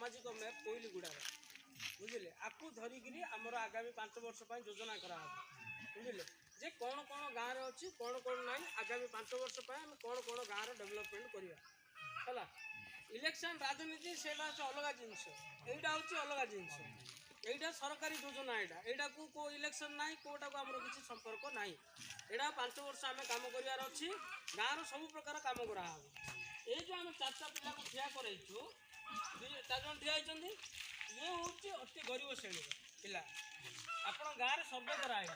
सामाजिक मैप कोइलीगुड़ा बुझे आपको धरिकी आमर आगामी 5 वर्ष योजना करा बुझे जे कौन कौन गाँव में अच्छी कौन कौन ना आगामी 5 वर्ष आम कौन कौन गाँव डेभलपमेंट करवा इलेक्शन राजनीति से अलग जिनस यहाँ हूँ अलग जिनस यहाँ सरकारी योजना यहाँ को इलेक्शन ना कौटा को आम किसी संपर्क ना यहाँ 5 वर्ष आम कम करार अच्छी गाँव सब प्रकार कम कराव ये जो आम 4टा पिला को ठिया करइछु 4 जन ठिया होती ये हूँ अति गरीब श्रेणी पिला आपण गाँव में सर्वे कराई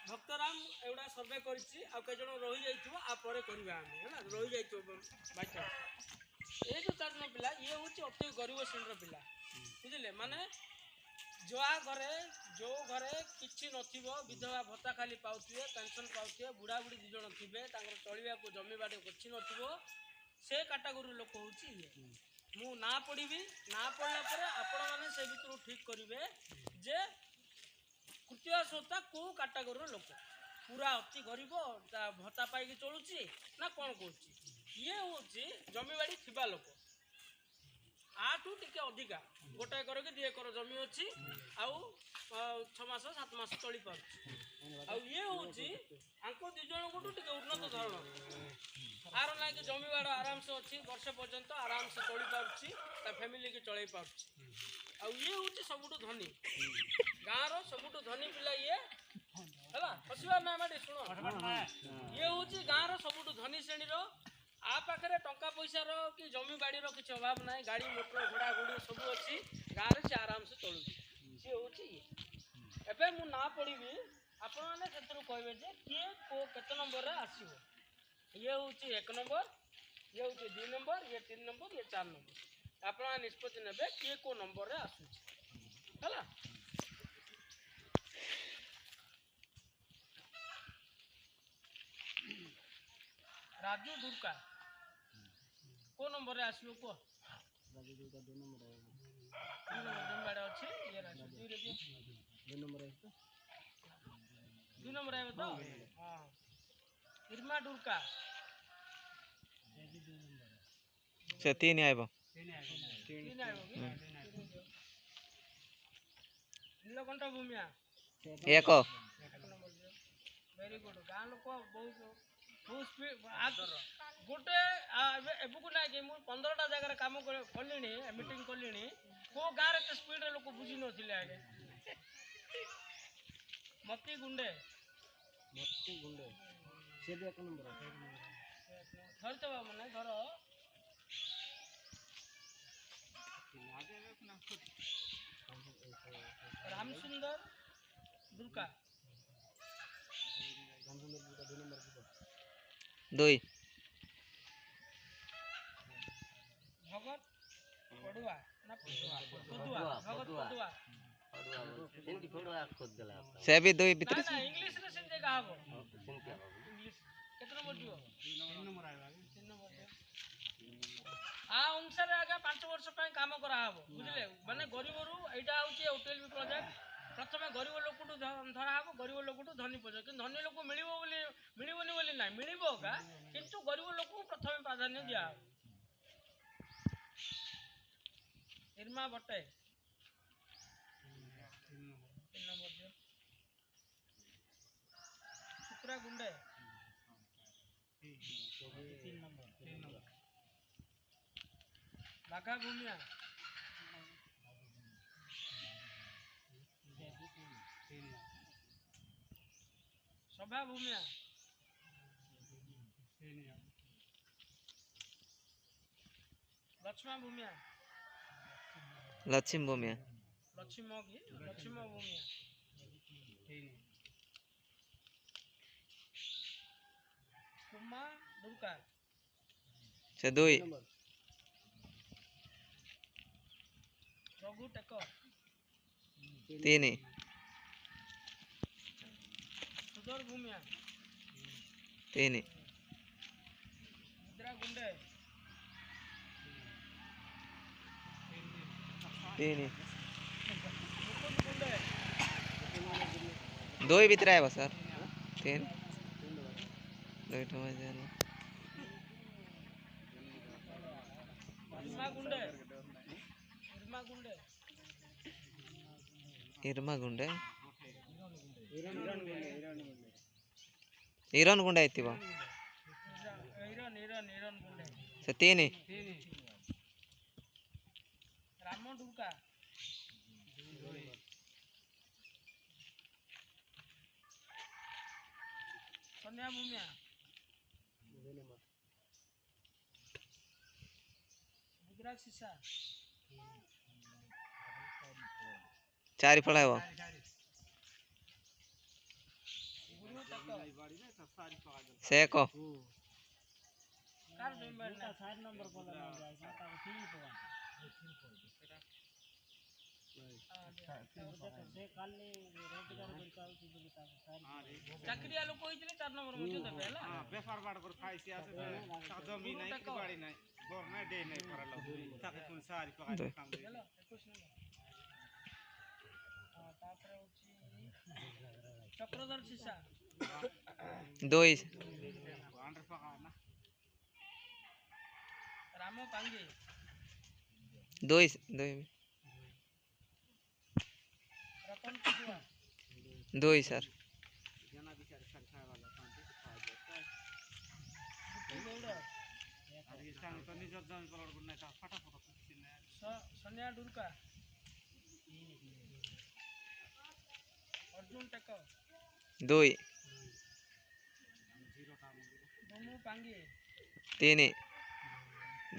भक्तराम एवढा सर्वे करिछि आ कई जण रही जाइथिबो आ परे करबा हम है ना रही जाइथिबो बाइटा ए जो 4 जण पिला ये होछि अति गरीब श्रेणी पिला बुझिले माने जो घरे किछि नथिबो विधवा भत्ता खाली पाउथिबे पेंशन पाउथिबे बुढ़ा बुढ़ी 2 जण थिबे तांकर चलिबा को जमी बाडी किछि नथिबो से कैटेगरी लोक होछि ये मु ना पढिबी ना पढला परे आपण माने से भितरु ठीक करिवे जे तृतीय श्रोता कौ कैटेगरी लोक पूरा अति गरीब भत्ता पाई चलुची ना कौन कौन ये हूँ जमीबाड़ी थिबा लोक आठू टी अधिका 1 एकर कि 2 एकर जमी अच्छी आउ 6 मास 7 मास चली पार ये हूँ आंको 2 जन को उन्नत धरण आर ना कि जमीबाड़ आराम से अच्छी वर्षे पर्यंत आराम से चली पार्टी फैमिली की चल पार्टी ये हूँ सबुठ धनी गाँव सबुठ धनी पिला ये है हसबार ना माटी शुण ये हूँ गाँव सबुठ धनी श्रेणी आ पाखे टंका पैसा कि जमी बाड़ी किसी अभाव ना गाड़ी मोटर घोड़ा घोड़ी सब अच्छी गाँव से आराम से चलुची सी हूँ एवं मु ना पढ़ी आपण मैंने कहे किए केते नंबर आसो ये हूँ 1 नंबर ये हूँ 2 नंबर ये 3 नंबर ये 4 नंबर आप निष्पत्ति ने किए को नंबर आसूँ राजू दुर्का को नंबर आसो कह राजू दुर्का 2 नंबर अच्छी ये राजू 2 नंबर आए तो हाँ इरमा दुर्का से 3 आइबो नीलकंठ भूमिया 1 वेरी गुड गाँ लोक बहुत स्पीड गोटे एबुक ना कि 15टा जगह काम कली मीटिंग कली को गाँव में स्पीड लोक बुझी नथिले आगे मती गुंडे से भी 1 नंबर धरते मैंने धर राम सुंदर दुर्गा 2 भगत पड़ुआ ना पड़ुआ भगत पड़ुआ सेंटी पड़ुआ खोद देला से भी 2 भीतर ना इंग्लिश रे सेंटे का हबो सेंटी इंग्लिश केतना नंबर दियो 3 नंबर आइबा 3 नंबर आ अनुसार आगे 5 वर्ष काम करा हबो बुझले माने गरीब रु एटा होची होटल भी प्रोजेक्ट प्रथम गरीब लोक धरा हम गरीब लोक धनी प्रोजेक्ट कि धनी लोक मिलबोनी बोली ना मिलबो का किंतु गरीब लोक प्रथम प्राधान्य दिया निर्मा बटे 3 नंबर शुक्रा गुंडे 3 नंबर बाघा भूमिया सभा भूमिया लक्ष्मण भूमिया लक्ष्मी भूमिया लक्ष्मी भूमिया कुमा दुर्गा से 2 रघु टेकर 3 सुधर भूमिया 3 इंदिरा गुंडे 3 मुकुंद गुंडे 2 भीतर आइबो सर 3 2 ठमा जाना भीमा गुंडे ଇରମାଗୁଣ୍ଡେ ଇରନ୍ ଗୁଣ୍ଡେ ହେଇଥିବ ଇରନ୍ ଗୁଣ୍ଡେ ସେ ତିନି ରାମ ଡୁକା ସନ୍ଧ୍ୟା ଭୂମିଆ ଗୁଜରାଟ ସିସା 4 ଫଳ ହେବ ଗୁରୁ ଟେକ ସେ ଏକ କାର ଜମିବାର ନା 4 ନମ୍ବର ପଲା ନା ଯାଏ ତାକୁ 3 ପକା ସେ କାଲି ରୋଜଗାର କରି ପାଉଛି ବୋଲି ତାକୁ ଚାକିରିଆ ଲୋକ ହେଇଥିଲେ 4 ନମ୍ବର ମଧ୍ୟ ଦେବେ ହେଲା बेफार बाड़ पर खाइसी आसे जमीन नहीं बाड़ी नहीं बोर नहीं दे नहीं परलो ताके कोन सारी पका काम दे हेलो 21 नंबर हां तापर होची चक्रधर सीसा 2 अंडर पका ना राम पांगे 2 रतन कुजुआ 2 सर जना बिचार सर खाए वाला शांति से खा जाता है गौड़ अरे ये चांग तो निजर जमीन पर और नहीं था फटाफट किसी ने सोनिया डुरका अर्जुन टेको 2 जीरो काम दोनों पांगे 3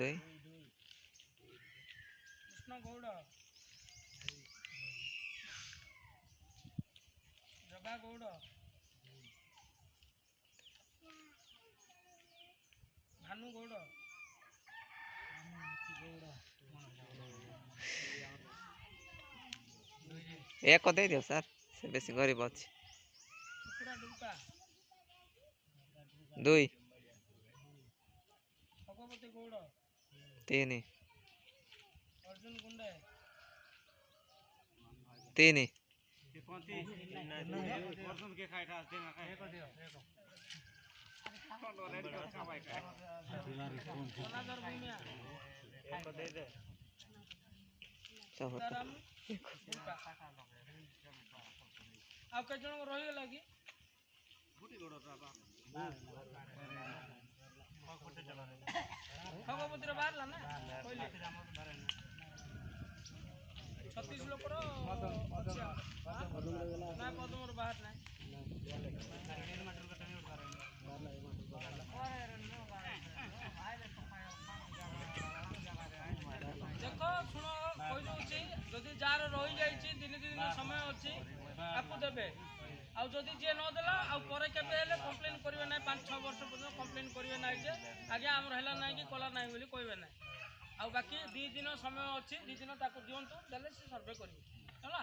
2 कृष्ण गौड़ जगा गौड़ भानु गौड़ एक दे दियो सर से बेसी गरीब अछि सुकुड़ा डुरका 2 भगवती गौड़ 3 अर्जुन गुंडे 3 ये कौन थी वर्षन के खाए था देना खाए एक दियो कौन रेडी कर खा भाई का सोनादर भूमिया एक दे दे सीताराम डुरका आप के जण रही लगी बूटी गोड़ बाबा भगवती रे बाहर ला ना पहिले 36 लोक रो ना पदमर बाहर ना देखो सुनो कोई दोची जदी जार रही जाई छी दिन दिन समय अछि आपको देबे आ जदी जे न देला आ परे केबे हेले कंप्लेन करबे नै 5-6 वर्ष पर्यंत कंप्लेन करबे नै जे आगे हमर हेला नै कि कला नै बोली कहबे नै आ बाकी 2 दिन समय अछि 2 दिन ताको दियंतु देले से सर्वे करबे होला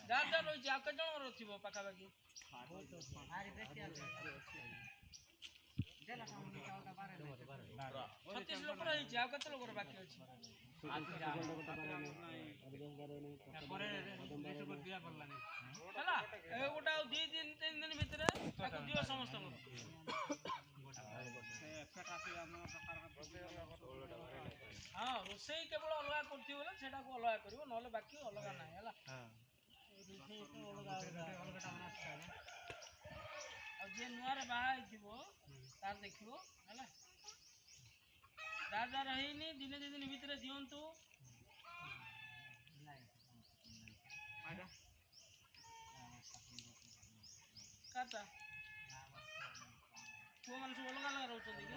जार जार रही आ के जण रथिबो पाखा बाकी 36 लोक रही छी आ कते लोक बाकी अछि ହେଲା ଏ ଗୋଟା 2 दिन 3 दिन भितरे ତାକୁ ଦିଅ ସମସ୍ତଙ୍କୁ ହଁ ରୋଷେଇ କେବଳ ଅଲଗା କରୁଥିବ ବୋଲେ ସେଟାକୁ ଅଲଗା କରିବ ନହେଲେ ବାକି ଅଲଗା ନାହିଁ ହେଲା ଆଉ ଯିଏ ନୂଆରେ ବାହା ହେଇଥିବ ତାର ଦେଖିବ ହେଲା ଯାର ଯାର ହେଇନି ଦିନେ 2 ଦିନ ଭିତରେ ଦିଅନ୍ତୁ କାଟା ପୁଅ ମାନେ ସବୁ ଅଲଗା ଅଲଗା ରହୁଛନ୍ତି କି